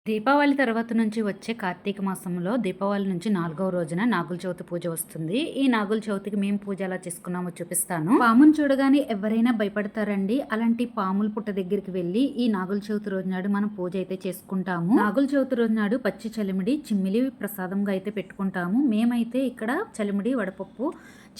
దీపావళి తర్వాత నుంచి వచ్చే కార్తీక మాసంలో దీపావళి నుంచి 4వ రోజున నాగుల చవితి పూజ వస్తుంది. ఈ నాగుల చవితికి మేము పూజ ఎలా చేసుకున్నామో చూపిస్తాను. పామును చూడగానే ఎవరైనా భయపడతారండి. అలాంటి పాముల పుట్ట దగ్గరికి వెళ్ళి ఈ నాగుల చవితి రోజు నాడు మనం పూజ అయితే చేసుకుంటాము. నాగుల చవితి రోజు నాడు పచ్చి చలిమిడి చిమ్మిలి ప్రసాదంగా అయితే పెట్టుకుంటాము. మేమైతే ఇక్కడ చలిమిడి వడపప్పు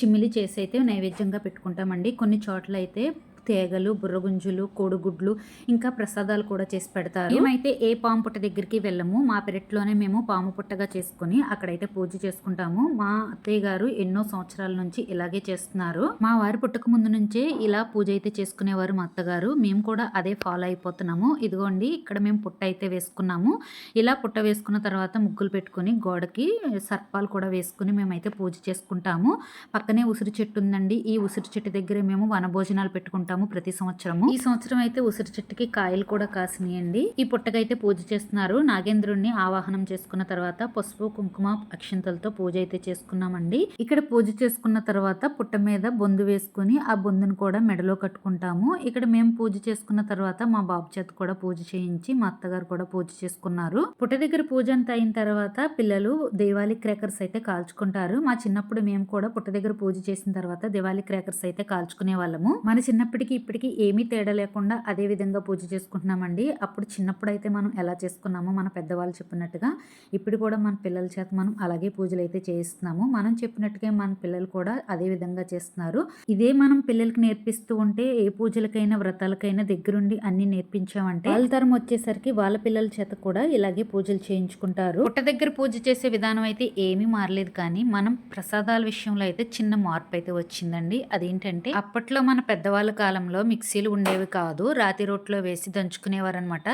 చిమ్మిలి చేసి అయితే నైవేద్యంగా పెట్టుకుంటామండి. కొన్ని చోట్ల అయితే తేగలు, బుర్రగుంజులు, కోడిగుడ్లు ఇంకా ప్రసాదాలు కూడా చేసి పెడతారు. మేమైతే ఏ పాము పుట్ట దగ్గరికి వెళ్ళము. మా పెరట్లోనే మేము పాము పుట్టగా చేసుకుని అక్కడైతే పూజ చేసుకుంటాము. మా అత్తయ్య గారు ఎన్నో సంవత్సరాల నుంచి ఇలాగే చేస్తున్నారు. మా వారి పుట్టక ముందు నుంచే ఇలా పూజ అయితే చేసుకునేవారు మా అత్తగారు. మేము కూడా అదే ఫాలో అయిపోతున్నాము. ఇదిగోండి ఇక్కడ మేము పుట్ట అయితే వేసుకున్నాము. ఇలా పుట్ట వేసుకున్న తర్వాత ముగ్గులు పెట్టుకుని గోడకి సర్పాలు కూడా వేసుకుని మేమైతే పూజ చేసుకుంటాము. పక్కనే ఉసిరి చెట్టు ఉందండి. ఈ ఉసిరి చెట్టు దగ్గరే మేము వనభోజనాలు పెట్టుకుంటాము ప్రతి సంవత్సరము. ఈ సంవత్సరం అయితే ఉసిరి చెట్టుకి కాయలు కూడా కాసినాయండి. ఈ పుట్టకైతే పూజ చేస్తున్నారు. నాగేంద్రుణ్ణి ఆవాహనం చేసుకున్న తర్వాత పసుపు కుంకుమ అక్షంతలతో పూజ అయితే చేసుకున్నామండి. ఇక్కడ పూజ చేసుకున్న తర్వాత పుట్ట మీద బొందు వేసుకుని ఆ బొందును కూడా మెడలో కట్టుకుంటాము. ఇక్కడ మేము పూజ చేసుకున్న తర్వాత మా బాబు చేత కూడా పూజ చేయించి మా అత్తగారు కూడా పూజ చేసుకున్నారు. పుట్ట దగ్గర పూజ అంతా అయిన తర్వాత పిల్లలు దివాళీ క్రాకర్స్ అయితే కాల్చుకుంటారు. మా చిన్నప్పుడు మేము కూడా పుట్ట దగ్గర పూజ చేసిన తర్వాత దివాళీ క్రాకర్స్ అయితే కాల్చుకునే వాళ్ళము. మన చిన్నప్పటికి ఇప్పటికి ఏమీ తేడా లేకుండా అదే విధంగా పూజ చేసుకుంటున్నామండి. అప్పుడు చిన్నప్పుడు అయితే మనం ఎలా చేసుకున్నామో మన పెద్దవాళ్ళు చెప్పినట్టుగా ఇప్పుడు కూడా మన పిల్లల చేత మనం అలాగే పూజలు అయితే చేయిస్తున్నాము. మనం చెప్పినట్టుగా మన పిల్లలు కూడా అదే విధంగా చేస్తున్నారు. ఇదే మనం పిల్లలకి నేర్పిస్తూ ఉంటే ఏ పూజలకైనా వ్రతాలకైనా దగ్గరుండి అన్ని నేర్పించామంటే వాళ్ళ తరం వచ్చేసరికి వాళ్ళ పిల్లల చేత కూడా ఇలాగే పూజలు చేయించుకుంటారు. పుట్ట దగ్గర పూజ చేసే విధానం అయితే ఏమీ మారలేదు, కానీ మనం ప్రసాదాల విషయంలో అయితే చిన్న మార్పు అయితే వచ్చిందండి. అదేంటంటే అప్పట్లో మన పెద్దవాళ్ళ కాలంలో మిక్సీలు ఉండేవి కాదు. రాతి రోట్లో వేసి దంచుకునేవారనమాట.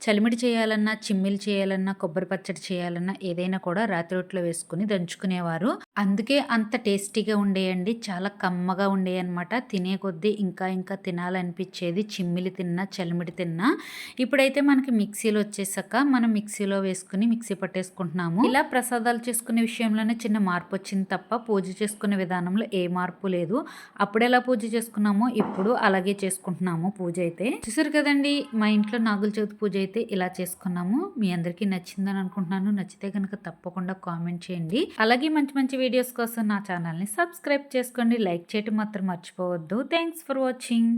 చలిమిడి చేయాలన్నా, చిమ్మిలి చేయాలన్నా, కొబ్బరి పచ్చడి చేయాలన్నా ఏదైనా కూడా రాతి రోట్లో వేసుకుని దంచుకునేవారు. అందుకే అంత టేస్టీగా ఉండేయండి. చాలా కమ్మగా ఉండేవి అనమాట. తినే కొద్దీ ఇంకా ఇంకా తినాలనిపించేది. చిమ్మిలి తిన్నా, చలిమిడి తిన్నా. ఇప్పుడైతే మనకి మిక్సీలు వచ్చేసాక మనం మిక్సీలో వేసుకుని మిక్సీ పట్టేసుకుంటున్నాము. ఇలా ప్రసాదాలు చేసుకునే విషయంలోనే చిన్న మార్పు వచ్చింది తప్ప పూజ చేసుకునే విధానంలో ఏ మార్పు లేదు. అప్పుడు ఎలా పూజ చేసుకున్నామో ఇప్పుడు అలాగే చేసుకుంటున్నాము. పూజ అయితే చూసారు కదండి. మా ఇంట్లో నాగుల చవితి పూజ అయితే ఇలా చేసుకున్నాము. మీ అందరికీ నచ్చిందని అనుకుంటున్నాను. నచ్చితే కనుక తప్పకుండా కామెంట్ చేయండి. అలాగే మంచి మంచి వీడియోస్ కోసం నా ఛానల్ని సబ్స్క్రైబ్ చేసుకోండి. లైక్ చేయడం మాత్రం మర్చిపోవద్దు. Thanks for watching.